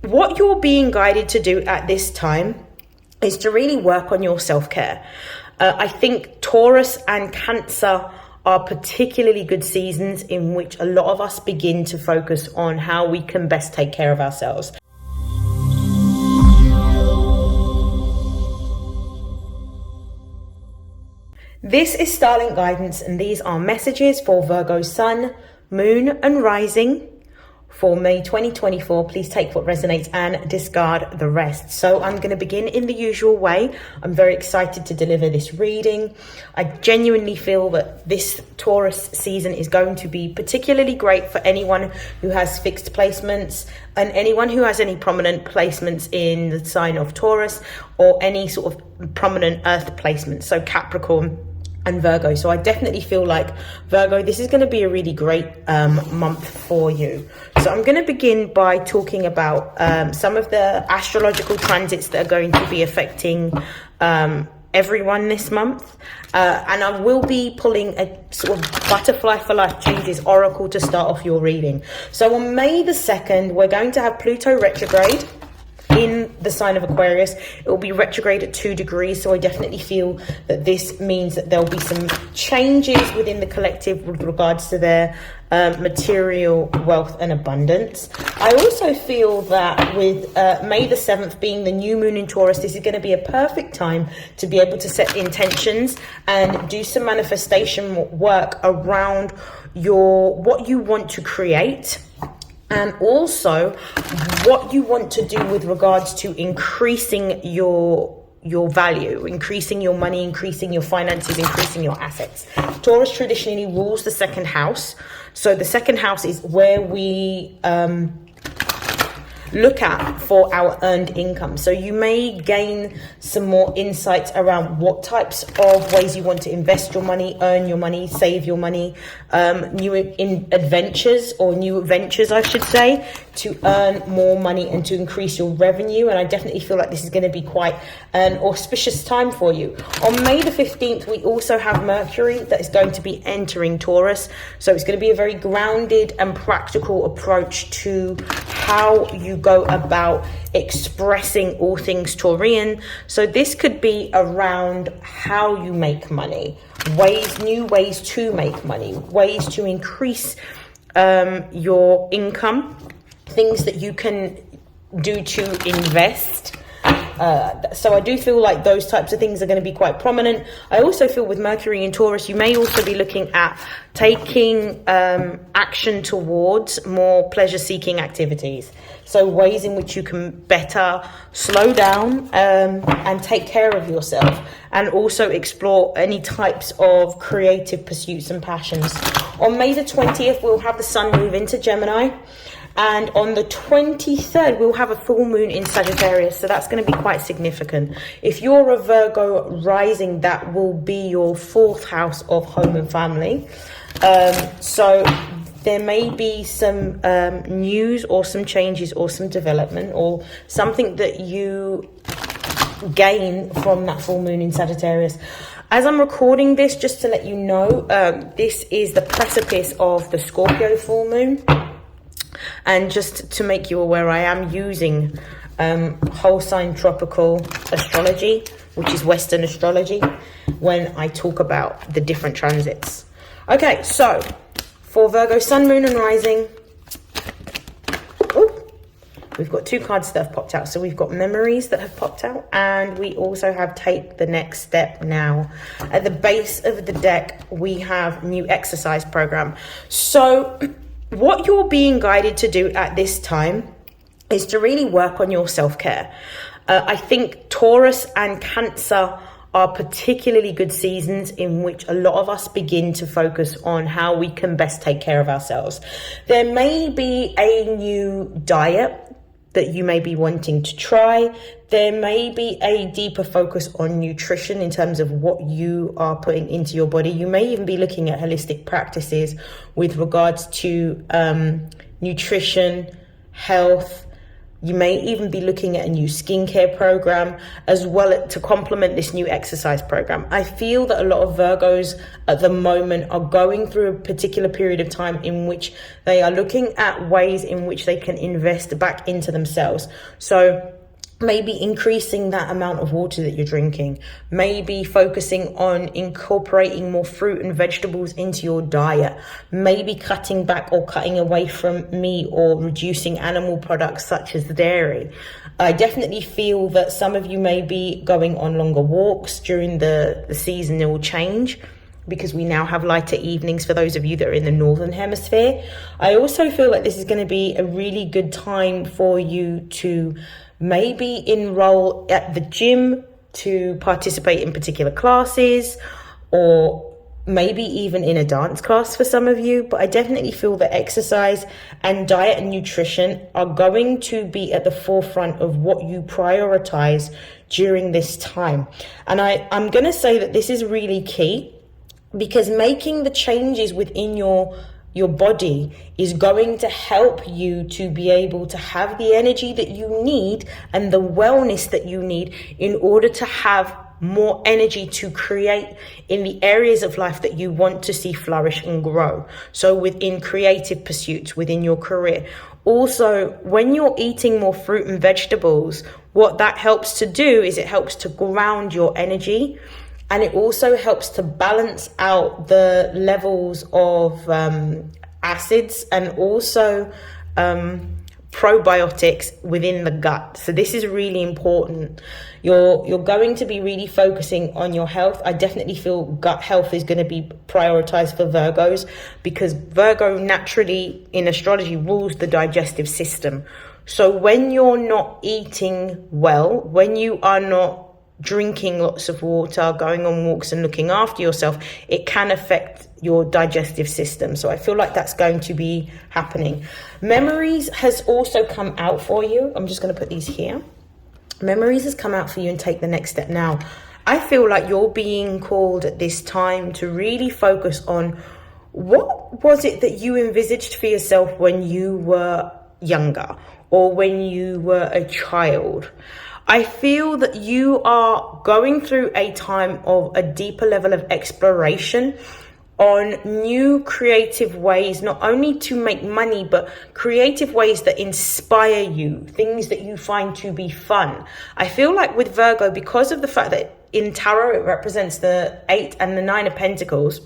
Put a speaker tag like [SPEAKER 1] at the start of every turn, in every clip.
[SPEAKER 1] what you're being guided to do at this time is to really work on your self-care. I think Taurus and Cancer are particularly good seasons in which a lot of us begin to focus on how we can best take care of ourselves. This is StarLink guidance, and these are messages for Virgo Sun, Moon and Rising for May 2024. Please take what resonates and discard the rest. So I'm going to begin in the usual way. I'm very excited to deliver this reading. I genuinely feel that this Taurus season is going to be particularly great for anyone who has fixed placements and anyone who has any prominent placements in the sign of Taurus or any sort of prominent earth placements. So Capricorn and Virgo. So I definitely feel like Virgo, this is going to be a really great month for you. So I'm going to begin by talking about some of the astrological transits that are going to be affecting everyone this month. And I will be pulling a sort of butterfly for life changes oracle to start off your reading. So on May the 2nd, we're going to have Pluto retrograde in the sign of Aquarius. It will be retrograde at 2 degrees. So I definitely feel that this means that there'll be some changes within the collective with regards to their material wealth and abundance. I also feel that with May the 7th being the new moon in Taurus, this is going to be a perfect time to be able to set intentions and do some manifestation work around what you want to create, and also what you want to do with regards to increasing your value, increasing your money, increasing your finances, increasing your assets. Taurus traditionally rules the second house. So the second house is where we look at for our earned income. So you may gain some more insights around what types of ways you want to invest your money, earn your money, save your money, new adventures or new ventures, I should say, to earn more money and to increase your revenue. And I definitely feel like this is going to be quite an auspicious time for you. On May the 15th, we also have Mercury that is going to be entering Taurus. So it's going to be a very grounded and practical approach to how you go about expressing all things Taurian. So this could be around how you make money, new ways to make money, ways to increase your income, things that you can do to invest. So I do feel like those types of things are going to be quite prominent. I also feel with Mercury in Taurus, you may also be looking at taking action towards more pleasure-seeking activities. So ways in which you can better slow down and take care of yourself, and also explore any types of creative pursuits and passions. On May the 20th, we'll have the sun move into Gemini. And on the 23rd, we'll have a full moon in Sagittarius. So that's going to be quite significant. If you're a Virgo rising, that will be your 4th house of home and family. So there may be some news or some changes or some development or something that you gain from that full moon in Sagittarius. As I'm recording this, just to let you know, this is the precipice of the Scorpio full moon. And just to make you aware, I am using whole sign tropical astrology, which is Western astrology, when I talk about the different transits. Okay, so for Virgo Sun, Moon and Rising, we've got 2 cards that have popped out. So we've got memories that have popped out, and we also have take the next step now. At the base of the deck, we have new exercise program. So what you're being guided to do at this time is to really work on your self-care. I think Taurus and Cancer are particularly good seasons in which a lot of us begin to focus on how we can best take care of ourselves. There may be a new diet that you may be wanting to try. There may be a deeper focus on nutrition in terms of what you are putting into your body. You may even be looking at holistic practices with regards to nutrition, health, You may even be looking at a new skincare program as well to complement this new exercise program. I feel that a lot of Virgos at the moment are going through a particular period of time in which they are looking at ways in which they can invest back into themselves. So maybe increasing that amount of water that you're drinking, maybe focusing on incorporating more fruit and vegetables into your diet, maybe cutting back or cutting away from meat or reducing animal products such as dairy. I definitely feel that some of you may be going on longer walks during the seasonal change, because we now have lighter evenings for those of you that are in the northern hemisphere. I also feel like this is going to be a really good time for you to maybe enroll at the gym to participate in particular classes, or maybe even in a dance class for some of you. But I definitely feel that exercise and diet and nutrition are going to be at the forefront of what you prioritize during this time. And I'm going to say that this is really key, because making the changes within your body is going to help you to be able to have the energy that you need and the wellness that you need in order to have more energy to create in the areas of life that you want to see flourish and grow. So within creative pursuits, within your career. Also, when you're eating more fruit and vegetables, what that helps to do is it helps to ground your energy. And it also helps to balance out the levels of acids and also probiotics within the gut. So this is really important. You're going to be really focusing on your health. I definitely feel gut health is going to be prioritized for Virgos, because Virgo naturally in astrology rules the digestive system. So when you're not eating well, when you are not drinking lots of water, going on walks and looking after yourself, it can affect your digestive system. So I feel like that's going to be happening. Memories has also come out for you. I'm just going to put these here. Memories has come out for you and take the next step now. I feel like you're being called at this time to really focus on what was it that you envisaged for yourself when you were younger or when you were a child. I feel that you are going through a time of a deeper level of exploration on new creative ways, not only to make money, but creative ways that inspire you, things that you find to be fun. I feel like with Virgo, because of the fact that in tarot it represents the 8 and the 9 of Pentacles,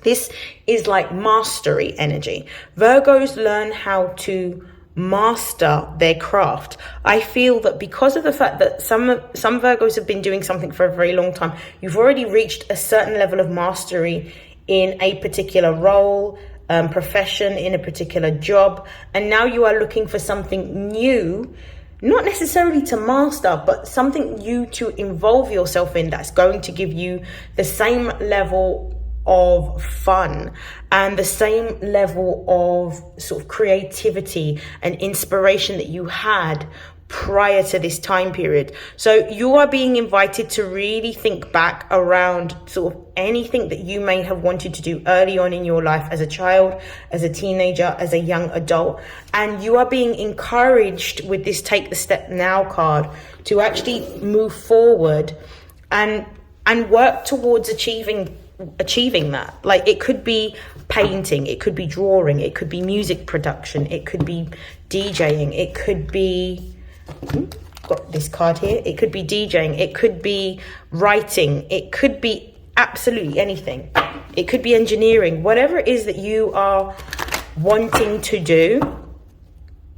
[SPEAKER 1] this is like mastery energy. Virgos learn how to master their craft. I feel that because of the fact that some Virgos have been doing something for a very long time, you've already reached a certain level of mastery in a particular role, profession, in a particular job, and now you are looking for something new, not necessarily to master, but something new to involve yourself in that's going to give you the same level of fun and the same level of sort of creativity and inspiration that you had prior to this time period. So you are being invited to really think back around sort of anything that you may have wanted to do early on in your life as a child, as a teenager, as a young adult. And you are being encouraged with this Take the Step Now card to actually move forward and work towards achieving that. Like, it could be painting, it could be drawing, it could be music production, it could be DJing, it could be got this card here, it could be DJing, it could be writing, it could be absolutely anything, it could be engineering, whatever it is that you are wanting to do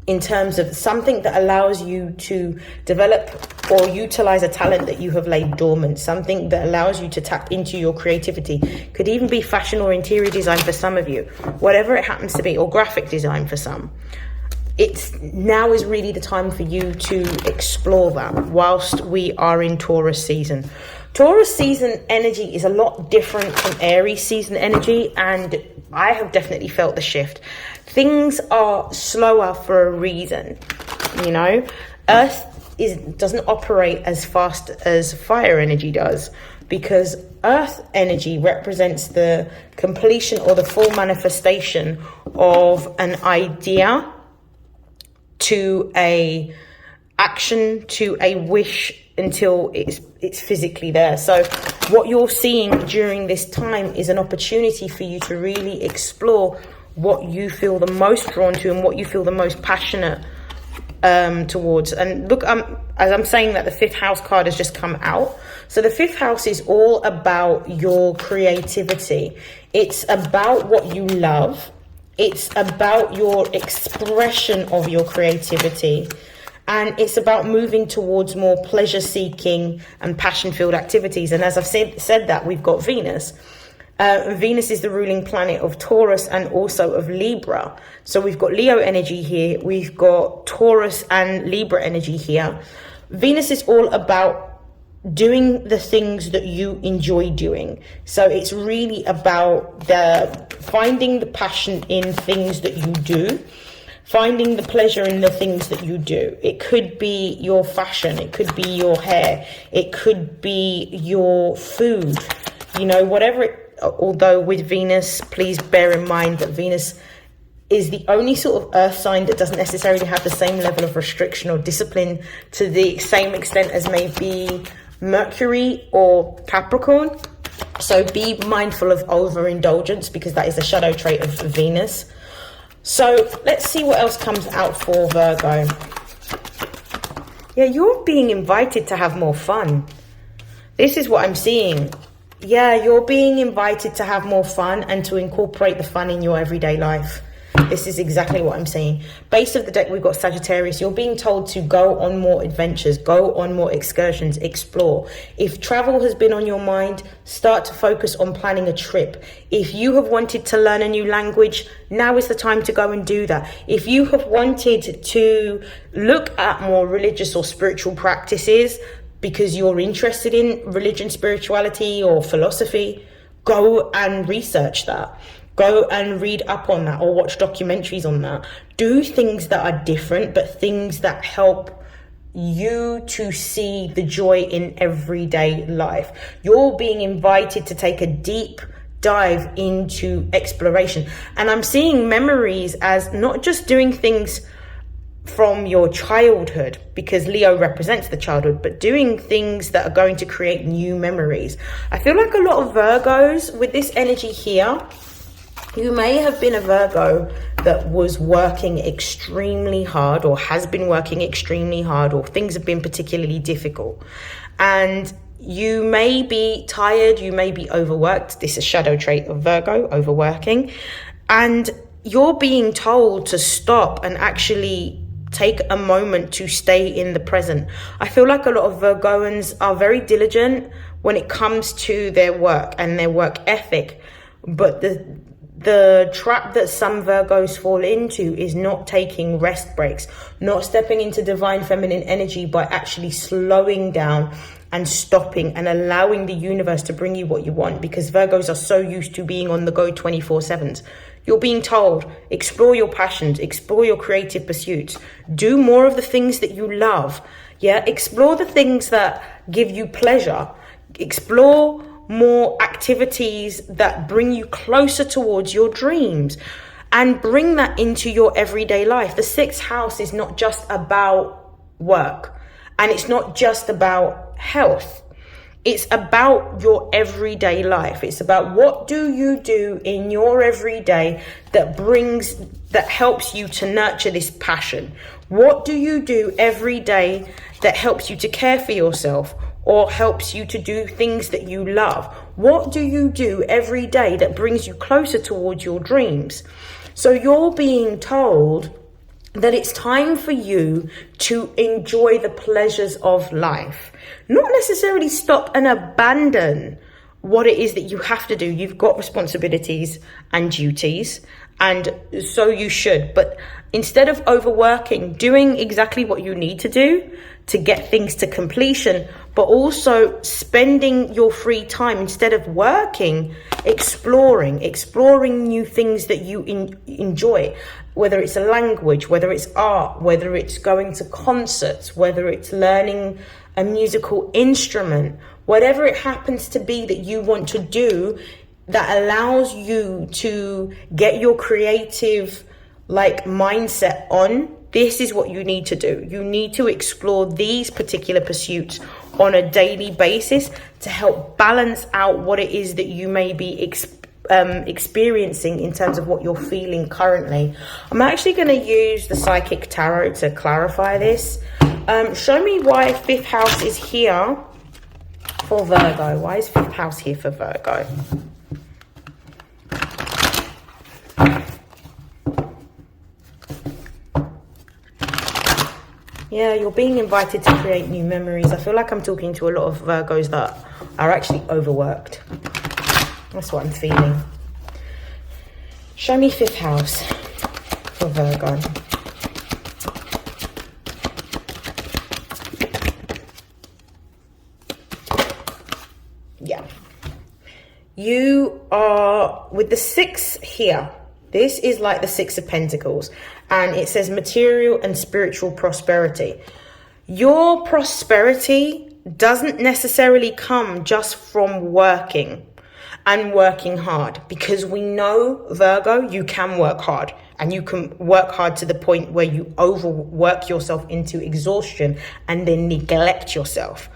[SPEAKER 1] in terms of something that allows you to develop or utilize a talent that you have laid dormant, something that allows you to tap into your creativity. Could even be fashion or interior design for some of you, whatever it happens to be, or graphic design for some. It's now is really the time for you to explore that whilst we are in Taurus season. Taurus season energy is a lot different from Aries season energy, and I have definitely felt the shift. Things are slower for a reason, you know. Earth doesn't operate as fast as fire energy does, because earth energy represents the completion or the full manifestation of an idea to a action to a wish until it's physically there. So what you're seeing during this time is an opportunity for you to really explore what you feel the most drawn to and what you feel the most passionate towards. And look, as I'm saying that, the 5th house card has just come out. So the 5th house is all about your creativity. It's about what you love. It's about your expression of your creativity. And it's about moving towards more pleasure-seeking and passion-filled activities. And as I've said that, we've got Venus. Venus is the ruling planet of Taurus and also of Libra. So we've got Leo energy here. We've got Taurus and Libra energy here. Venus is all about doing the things that you enjoy doing. So it's really about finding the passion in things that you do. Finding the pleasure in the things that you do. It could be your fashion. It could be your hair. It could be your food. You know, whatever although with Venus, please bear in mind that Venus is the only sort of earth sign that doesn't necessarily have the same level of restriction or discipline to the same extent as maybe Mercury or Capricorn. So be mindful of overindulgence, because that is a shadow trait of Venus. So let's see what else comes out for Virgo. Yeah, you're being invited to have more fun. This is what I'm seeing. Yeah, you're being invited to have more fun and to incorporate the fun in your everyday life. This is exactly what I'm saying. Base of the deck, we've got Sagittarius. You're being told to go on more adventures, go on more excursions, explore. If travel has been on your mind, start to focus on planning a trip. If you have wanted to learn a new language, now is the time to go and do that. If you have wanted to look at more religious or spiritual practices because you're interested in religion, spirituality, or philosophy, go and research that. Go and read up on that or watch documentaries on that. Do things that are different, but things that help you to see the joy in everyday life. You're being invited to take a deep dive into exploration. And I'm seeing memories as not just doing things from your childhood, because Leo represents the childhood, but doing things that are going to create new memories. I feel like a lot of Virgos with this energy here, you may have been a Virgo that was working extremely hard or has been working extremely hard, or things have been particularly difficult. And you may be tired, you may be overworked. This is a shadow trait of Virgo, overworking. And you're being told to stop and actually take a moment to stay in the present. I feel like a lot of Virgoans are very diligent when it comes to their work and their work ethic. But the trap that some Virgos fall into is not taking rest breaks, not stepping into divine feminine energy by actually slowing down and stopping and allowing the universe to bring you what you want, because Virgos are so used to being on the go 24/7. You're being told, explore your passions, explore your creative pursuits, do more of the things that you love. Yeah, explore the things that give you pleasure, explore more activities that bring you closer towards your dreams, and bring that into your everyday life. The 6th house is not just about work, and it's not just about health. It's about your everyday life. It's about what do you do in your everyday that helps you to nurture this passion. What do you do every day that helps you to care for yourself or helps you to do things that you love? What do you do every day that brings you closer towards your dreams? So you're being told that it's time for you to enjoy the pleasures of life. Not necessarily stop and abandon what it is that you have to do. You've got responsibilities and duties, and so you should. But instead of overworking, doing exactly what you need to do to get things to completion, but also spending your free time, instead of working, exploring new things that you enjoy, whether it's a language, whether it's art, whether it's going to concerts, whether it's learning a musical instrument, whatever it happens to be that you want to do that allows you to get your creative mindset on this is what you need to do. You need to explore these particular pursuits on a daily basis to help balance out what it is that you may be experiencing in terms of what you're feeling currently. I'm actually going to use the Psychic Tarot to clarify this. Show me why 5th house is here for Virgo. Why is 5th house here for Virgo? Yeah, you're being invited to create new memories. I feel like I'm talking to a lot of Virgos that are actually overworked. That's what I'm feeling. Show me 5th house for Virgo. Yeah. You are with the 6 here. This is like the 6 of Pentacles. And it says material and spiritual prosperity. Your prosperity doesn't necessarily come just from working and working hard. Because we know, Virgo, you can work hard. And you can work hard to the point where you overwork yourself into exhaustion and then neglect yourself.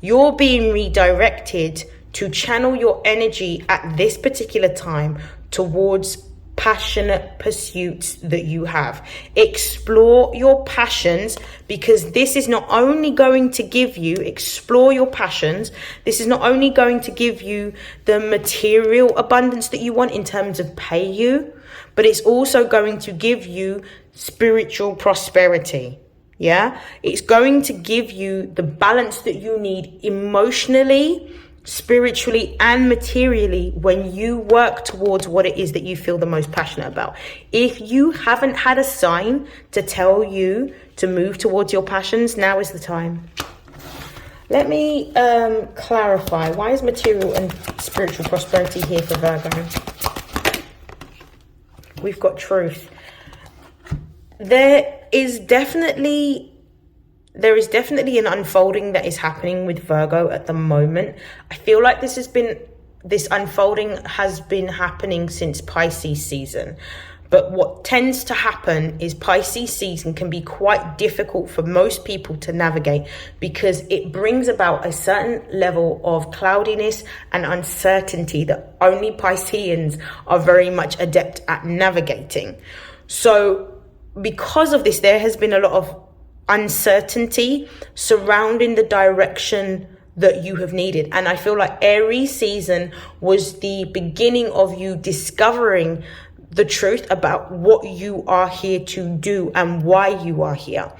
[SPEAKER 1] You're being redirected to channel your energy at this particular time towards passionate pursuits that you have. Explore your passions, because this is not only going to give you, explore your passions. This is not only going to give you the material abundance that you want in terms of pay you, but it's also going to give you spiritual prosperity. Yeah, it's going to give you the balance that you need emotionally, spiritually and materially when you work towards what it is that you feel the most passionate about. If you haven't had a sign to tell you to move towards your passions, now is the time. Let me clarify. Why is material and spiritual prosperity here for Virgo? We've got truth. There is definitely an unfolding that is happening with Virgo at the moment. I feel like this unfolding has been happening since Pisces season. But what tends to happen is Pisces season can be quite difficult for most people to navigate, because it brings about a certain level of cloudiness and uncertainty that only Pisceans are very much adept at navigating. So because of this, there has been a lot of uncertainty surrounding the direction that you have needed. And I feel like Aries season was the beginning of you discovering the truth about what you are here to do and why you are here.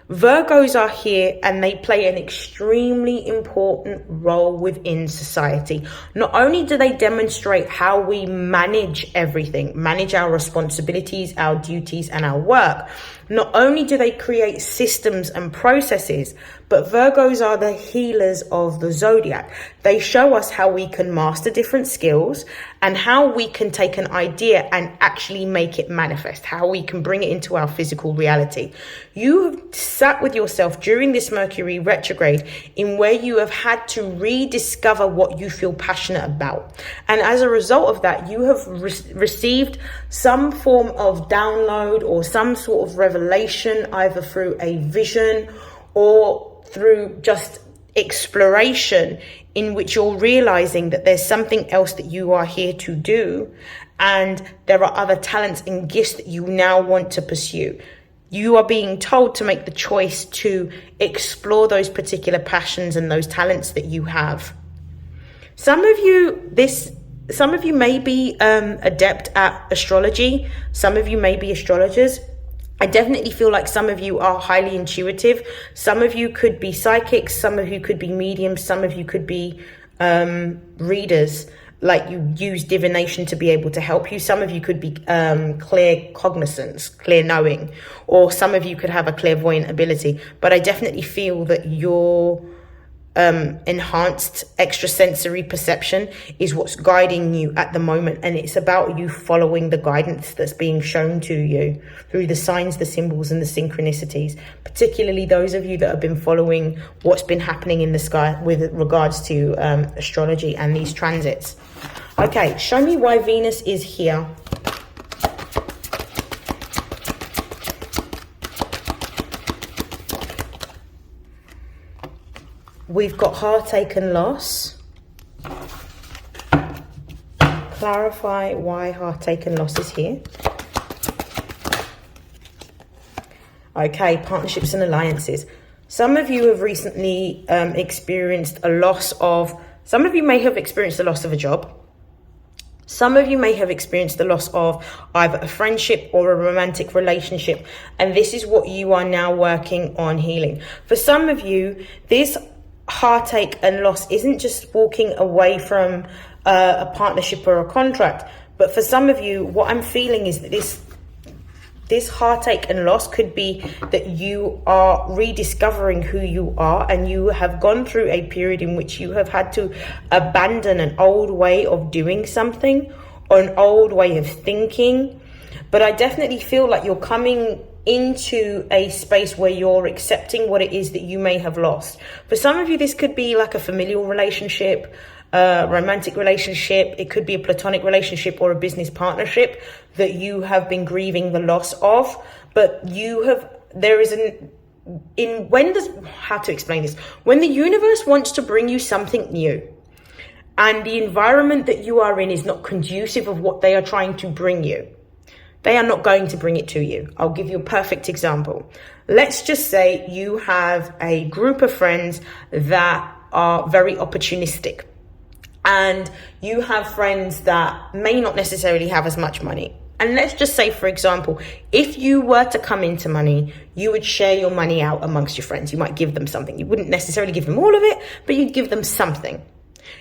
[SPEAKER 1] Virgos are here and they play an extremely important role within society. Not only do they demonstrate how we manage everything, manage our responsibilities, our duties, and our work, not only do they create systems and processes, but Virgos are the healers of the zodiac. They show us how we can master different skills and how we can take an idea and actually make it manifest, how we can bring it into our physical reality. You have sat with yourself during this Mercury retrograde in where you have had to rediscover what you feel passionate about. And as a result of that, you have received some form of download or some sort of revelation, either through a vision or through just exploration, in which you're realizing that there's something else that you are here to do, and there are other talents and gifts that you now want to pursue. You are being told to make the choice to explore those particular passions and those talents that you have. Some of you may be adept at astrology. Some of you may be astrologers. I definitely feel like some of you are highly intuitive. Some of you could be psychics. Some of you could be mediums. Some of you could be readers, like you use divination to be able to help you. Some of you could be clear cognizance, clear knowing, or some of you could have a clairvoyant ability. But I definitely feel that your enhanced extrasensory perception is what's guiding you at the moment, and it's about you following the guidance that's being shown to you through the signs, the symbols, and the synchronicities, particularly those of you that have been following what's been happening in the sky with regards to astrology and these transits. Okay, show me why Venus is here we've got heartache and loss. Clarify why heartache and loss is here. Okay, partnerships and alliances. Some of you have recently experienced a loss of, some of you may have experienced the loss of a job. Some of you may have experienced the loss of either a friendship or a romantic relationship. And this is what you are now working on healing. For some of you, this heartache and loss isn't just walking away from a partnership or a contract. But for some of you, what I'm feeling is that this heartache and loss could be that you are rediscovering who you are, and you have gone through a period in which you have had to abandon an old way of doing something or an old way of thinking. But I definitely feel like you're coming into a space where you're accepting what it is that you may have lost. For some of you, this could be like a familial relationship, romantic relationship. It could be a platonic relationship or a business partnership that you have been grieving the loss of. But how to explain this? When the universe wants to bring you something new and the environment that you are in is not conducive of what they are trying to bring you, they are not going to bring it to you. I'll give you a perfect example. Let's just say you have a group of friends that are very opportunistic. And you have friends that may not necessarily have as much money. And let's just say, for example, if you were to come into money, you would share your money out amongst your friends. You might give them something. You wouldn't necessarily give them all of it, but you'd give them something.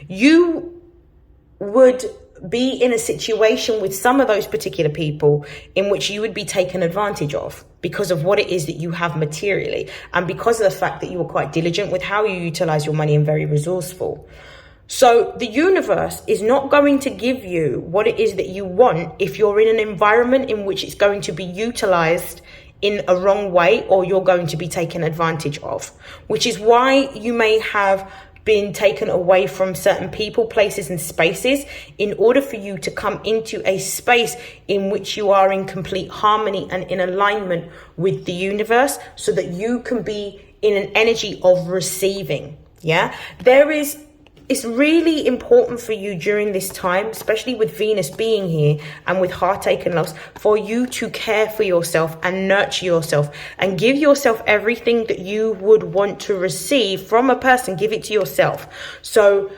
[SPEAKER 1] You would be in a situation with some of those particular people in which you would be taken advantage of because of what it is that you have materially, and because of the fact that you were quite diligent with how you utilize your money and very resourceful. So the universe is not going to give you what it is that you want if you're in an environment in which it's going to be utilized in a wrong way, or you're going to be taken advantage of, which is why you may have been taken away from certain people, places and spaces in order for you to come into a space in which you are in complete harmony and in alignment with the universe, so that you can be in an energy of receiving. Yeah, it's really important for you during this time, especially with Venus being here and with heartache and loss, for you to care for yourself and nurture yourself and give yourself everything that you would want to receive from a person. Give it to yourself. So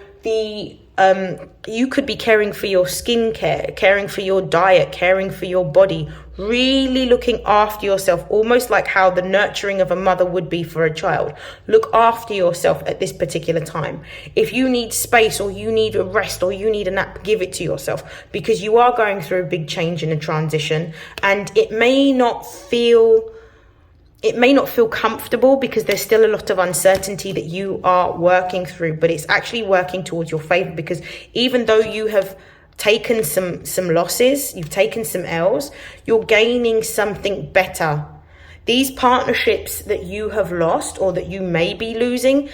[SPEAKER 1] you could be caring for your skincare, caring for your diet, caring for your body, really looking after yourself, almost like how the nurturing of a mother would be for a child. Look after yourself at this particular time. If you need space, or you need a rest, or you need a nap, give it to yourself, because you are going through a big change and a transition, and it may not feel comfortable because there's still a lot of uncertainty that you are working through, but it's actually working towards your favor, because even though you have taken some losses, you've taken some L's, you're gaining something better. These partnerships that you have lost, or that you may be losing,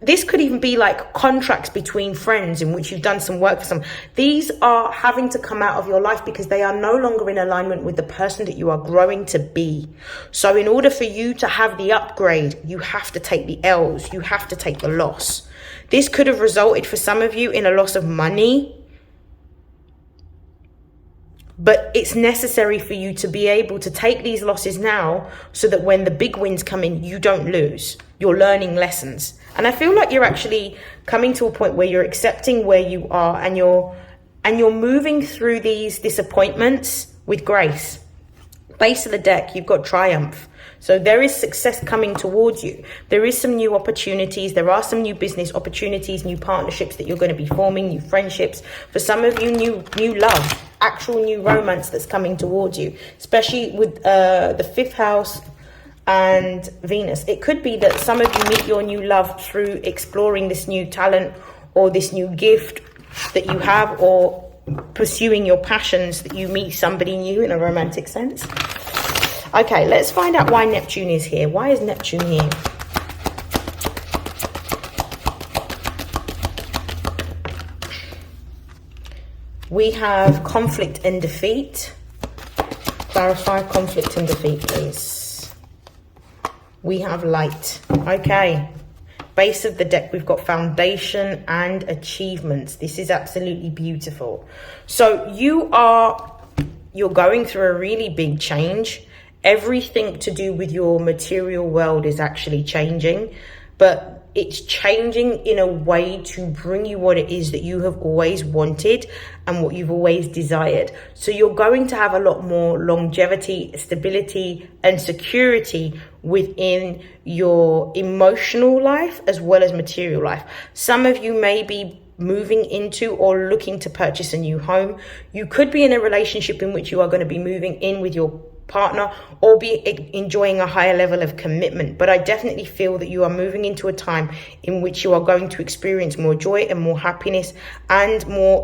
[SPEAKER 1] this could even be like contracts between friends in which you've done some work for some. These are having to come out of your life because they are no longer in alignment with the person that you are growing to be. So in order for you to have the upgrade, you have to take the L's, you have to take the loss. This could have resulted for some of you in a loss of money, but it's necessary for you to be able to take these losses now, so that when the big wins come in, you don't lose. You're learning lessons. And I feel like you're actually coming to a point where you're accepting where you are, and you're moving through these disappointments with grace. Base of the deck, you've got triumph. So there is success coming towards you. There is some new opportunities. There are some new business opportunities, new partnerships that you're going to be forming, new friendships. For some of you, new love, actual new romance that's coming towards you, especially with the 5th house and Venus. It could be that some of you meet your new love through exploring this new talent or this new gift that you have, or pursuing your passions, that you meet somebody new in a romantic sense. Okay, let's find out why Neptune is here. Why is Neptune here? We have conflict and defeat. Clarify conflict and defeat, please. We have light. Okay. base of the deck, we've got foundation and achievements. This is absolutely beautiful. So you're going through a really big change. Everything to do with your material world is actually changing, but it's changing in a way to bring you what it is that you have always wanted and what you've always desired. So you're going to have a lot more longevity, stability, and security within your emotional life as well as material life. Some of you may be moving into or looking to purchase a new home. You could be in a relationship in which you are going to be moving in with your partner or be enjoying a higher level of commitment. But I definitely feel that you are moving into a time in which you are going to experience more joy and more happiness and more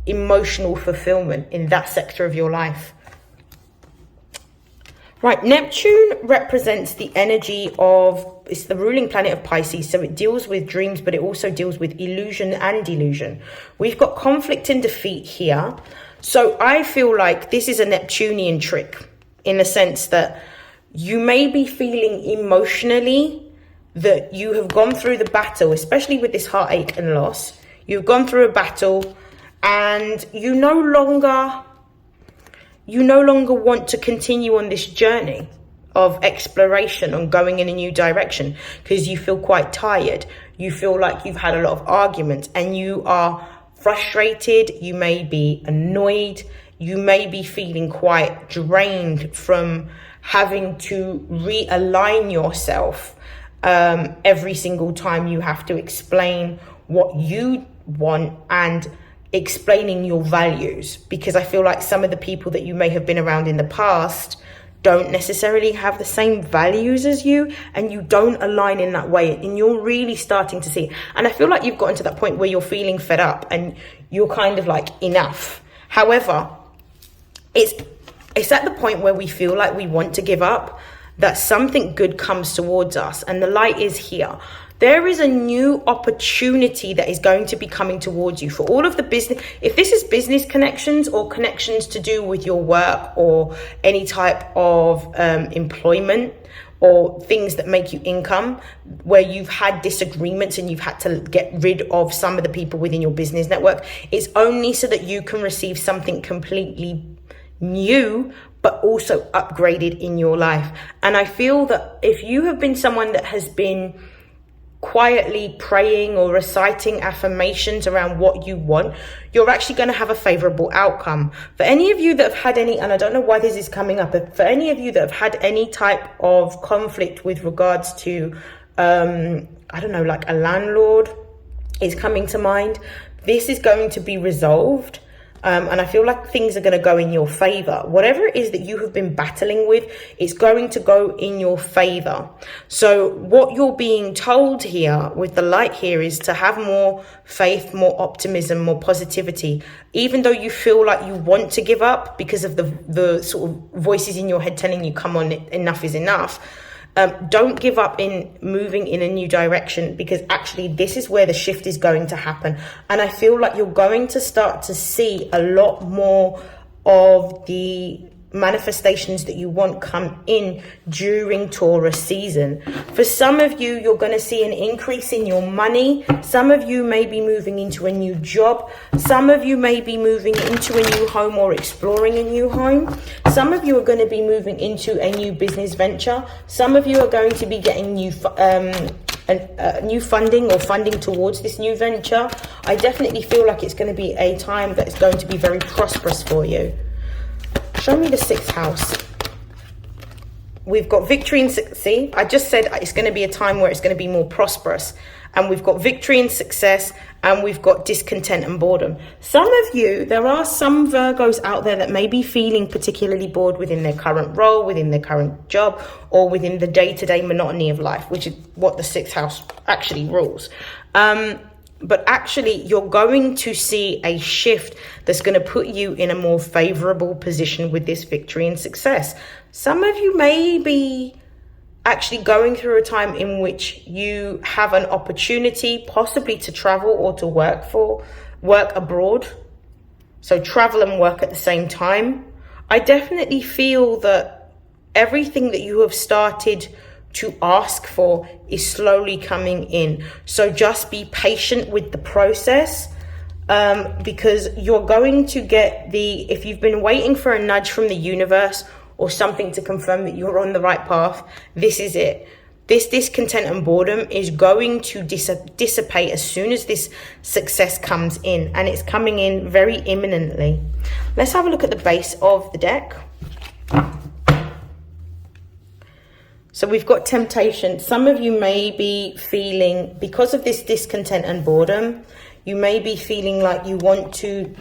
[SPEAKER 1] emotional fulfillment in that sector of your life. Right, Neptune represents the energy of, it's the ruling planet of Pisces, so it deals with dreams, but it also deals with illusion and delusion. We've got conflict and defeat here. So I feel like this is a Neptunian trick, in the sense that you may be feeling emotionally that you have gone through the battle, especially with this heartache and loss. You've gone through a battle and you no longer want to continue on this journey of exploration, on going in a new direction, because you feel quite tired. You feel like you've had a lot of arguments and you are frustrated. You may be annoyed. You may be feeling quite drained from having to realign yourself every single time you have to explain what you want and explaining your values, because I feel like some of the people that you may have been around in the past don't necessarily have the same values as you, and you don't align in that way, and you're really starting to see. And I feel like you've gotten to that point where you're feeling fed up and you're kind of like, enough. However, it's at the point where we feel like we want to give up, that something good comes towards us, and the light is here. There is a new opportunity that is going to be coming towards you for all of the business. If this is business connections or connections to do with your work or any type of employment or things that make you income, where you've had disagreements and you've had to get rid of some of the people within your business network, it's only so that you can receive something completely new, but also upgraded in your life. And I feel that if you have been someone that has been quietly praying or reciting affirmations around what you want, you're actually going to have a favorable outcome. For any of you that have had any, and I don't know why this is coming up, but for any of you that have had any type of conflict with regards to, I don't know, like a landlord is coming to mind, this is going to be resolved. And I feel like things are going to go in your favor. Whatever it is that you have been battling with, it's going to go in your favor. So what you're being told here with the light here is to have more faith, more optimism, more positivity. Even though you feel like you want to give up because of the sort of voices in your head telling you, come on, enough is enough. Don't give up in moving in a new direction, because actually this is where the shift is going to happen. And I feel like you're going to start to see a lot more of the manifestations that you want come in during Taurus season. For some of you, you're going to see an increase in your money. Some of you may be moving into a new job. Some of you may be moving into a new home or exploring a new home. Some of you are going to be moving into a new business venture. Some of you are going to be getting new funding or funding towards this new venture. I definitely feel like it's going to be a time that's going to be very prosperous for you. Show me the 6th house. We've got victory and success. I just said it's going to be a time where it's going to be more prosperous. And we've got victory and success, and we've got discontent and boredom. Some of you, there are some Virgos out there that may be feeling particularly bored within their current role, within their current job, or within the day-to-day monotony of life, which is what the 6th house actually rules. But actually, you're going to see a shift that's going to put you in a more favorable position with this victory and success. Some of you may be actually going through a time in which you have an opportunity possibly to travel or to work abroad. So travel and work at the same time. I definitely feel that everything that you have started to ask for is slowly coming in. So just be patient with the process, because you're going to get if you've been waiting for a nudge from the universe or something to confirm that you're on the right path, this is it. This discontent and boredom is going to dissipate as soon as this success comes in, and it's coming in very imminently. Let's have a look at the base of the deck. So we've got temptation. Some of you may be feeling, because of this discontent and boredom, you may be feeling like you want to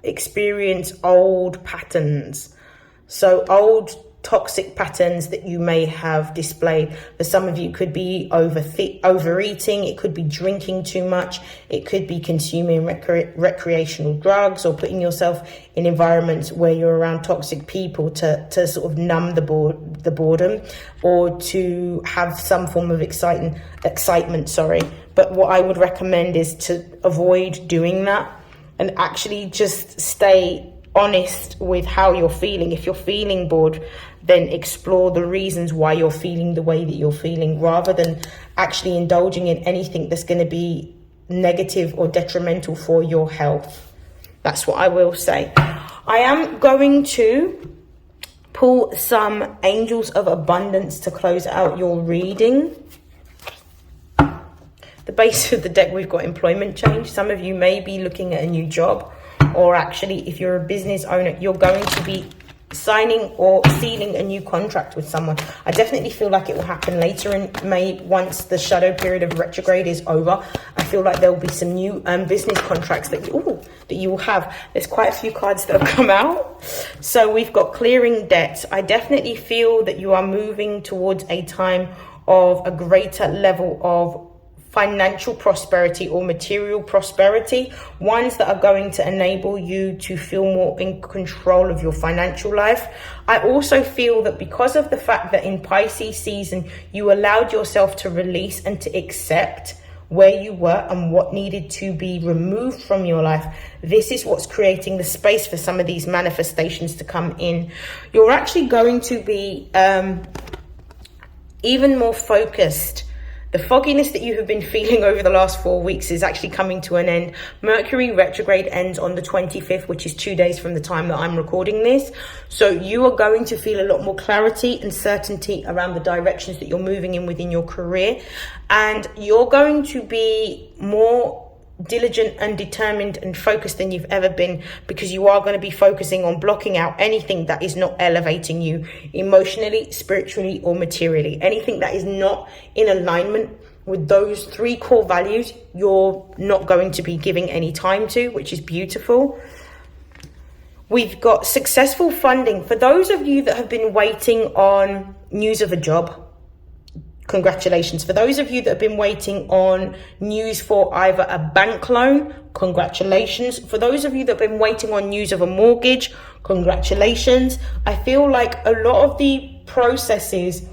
[SPEAKER 1] experience old patterns. So old toxic patterns that you may have displayed. For some of you, it could be overeating, it could be drinking too much, it could be consuming recreational drugs, or putting yourself in environments where you're around toxic people to sort of numb the boredom, or to have some form of excitement. But what I would recommend is to avoid doing that, and actually just stay honest with how you're feeling. If you're feeling bored, then explore the reasons why you're feeling the way that you're feeling, rather than actually indulging in anything that's going to be negative or detrimental for your health. That's what I will say. I am going to pull some angels of abundance to close out your reading. The base of the deck, we've got employment change. Some of you may be looking at a new job, or actually, if you're a business owner, you're going to be signing or sealing a new contract with someone. I definitely feel like it will happen later in May, once the shadow period of retrograde is over. I feel like there will be some new business contracts that you will have. There's quite a few cards that have come out. So we've got clearing debts. I definitely feel that you are moving towards a time of a greater level of financial prosperity or material prosperity, ones that are going to enable you to feel more in control of your financial life. I also feel that because of the fact that in Pisces season, you allowed yourself to release and to accept where you were and what needed to be removed from your life, this is what's creating the space for some of these manifestations to come in. You're actually going to be even more focused. The fogginess that you have been feeling over the last 4 weeks is actually coming to an end. Mercury retrograde ends on the 25th, which is 2 days from the time that I'm recording this. So you are going to feel a lot more clarity and certainty around the directions that you're moving in within your career. And you're going to be more diligent and determined and focused than you've ever been, because you are going to be focusing on blocking out anything that is not elevating you emotionally, spiritually, or materially. Anything that is not in alignment with those 3 core values, you're not going to be giving any time to, which is beautiful. We've got successful funding. For those of you that have been waiting on news of a job, congratulations. For those of you that have been waiting on news for either a bank loan, congratulations. For those of you that have been waiting on news of a mortgage, congratulations. I feel like a lot of the processes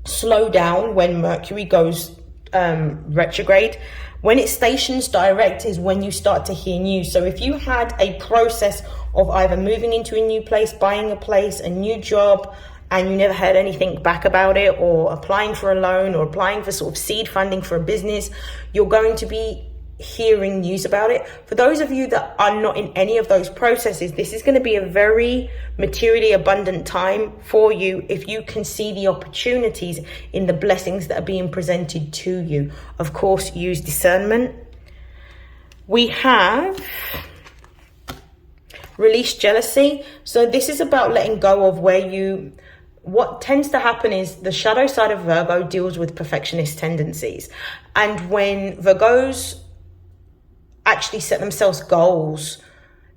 [SPEAKER 1] slow down when Mercury goes retrograde. When it stations direct is when you start to hear news. So if you had a process of either moving into a new place, buying a place, a new job, and you never heard anything back about it, or applying for a loan, or applying for sort of seed funding for a business, you're going to be hearing news about it. For those of you that are not in any of those processes, this is going to be a very materially abundant time for you if you can see the opportunities in the blessings that are being presented to you. Of course, use discernment. We have release jealousy. So this is about letting go of what tends to happen is the shadow side of Virgo deals with perfectionist tendencies. And when Virgos actually set themselves goals,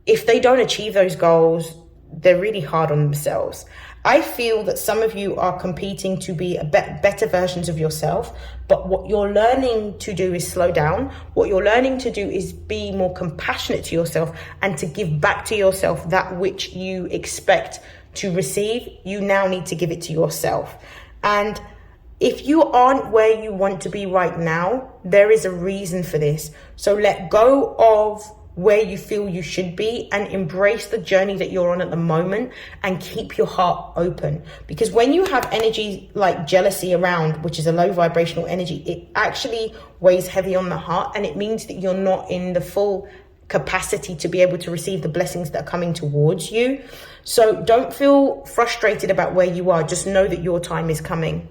[SPEAKER 1] if they don't achieve those goals, they're really hard on themselves. I feel that some of you are competing to be better versions of yourself, but what you're learning to do is slow down. What you're learning to do is be more compassionate to yourself and to give back to yourself that which you expect to receive. You now need to give it to yourself. And if you aren't where you want to be right now, there is a reason for this. So let go of where you feel you should be, and embrace the journey that you're on at the moment, and keep your heart open. Because when you have energy like jealousy around, which is a low vibrational energy, it actually weighs heavy on the heart, and it means that you're not in the full capacity to be able to receive the blessings that are coming towards you. So don't feel frustrated about where you are. Just know that your time is coming.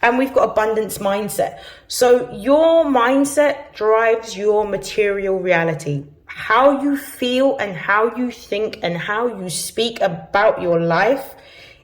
[SPEAKER 1] And we've got abundance mindset. So your mindset drives your material reality. How you feel and how you think and how you speak about your life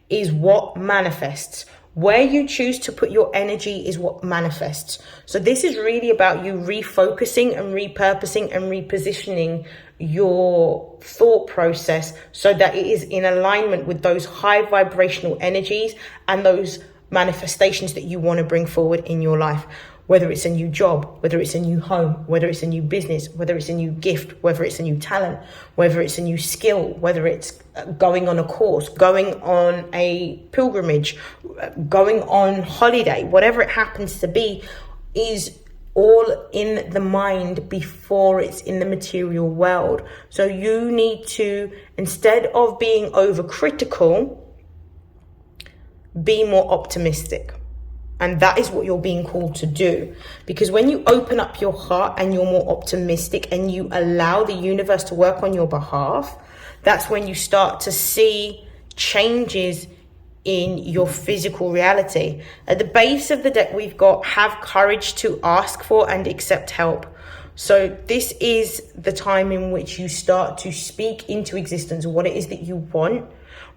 [SPEAKER 1] is what manifests. Where you choose to put your energy is what manifests. So this is really about you refocusing and repurposing and repositioning your thought process so that it is in alignment with those high vibrational energies and those manifestations that you want to bring forward in your life. Whether it's a new job, whether it's a new home, whether it's a new business, whether it's a new gift, whether it's a new talent, whether it's a new skill, whether it's going on a course, going on a pilgrimage, going on holiday, whatever it happens to be, is all in the mind before it's in the material world. So you need to, instead of being overcritical, be more optimistic. And that is what you're being called to do. Because when you open up your heart and you're more optimistic and you allow the universe to work on your behalf, that's when you start to see changes in your physical reality. At the base of the deck, we've got have courage to ask for and accept help. So this is the time in which you start to speak into existence what it is that you want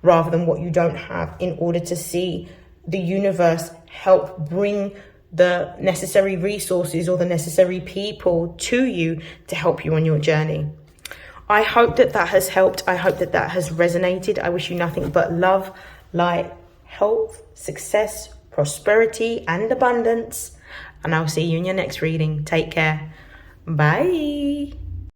[SPEAKER 1] rather than what you don't have, in order to see the universe help bring the necessary resources or the necessary people to you to help you on your journey. I hope that that has helped. I hope that that has resonated. I wish you nothing but love, light, health, success, prosperity, and abundance. And I'll see you in your next reading. Take care. Bye.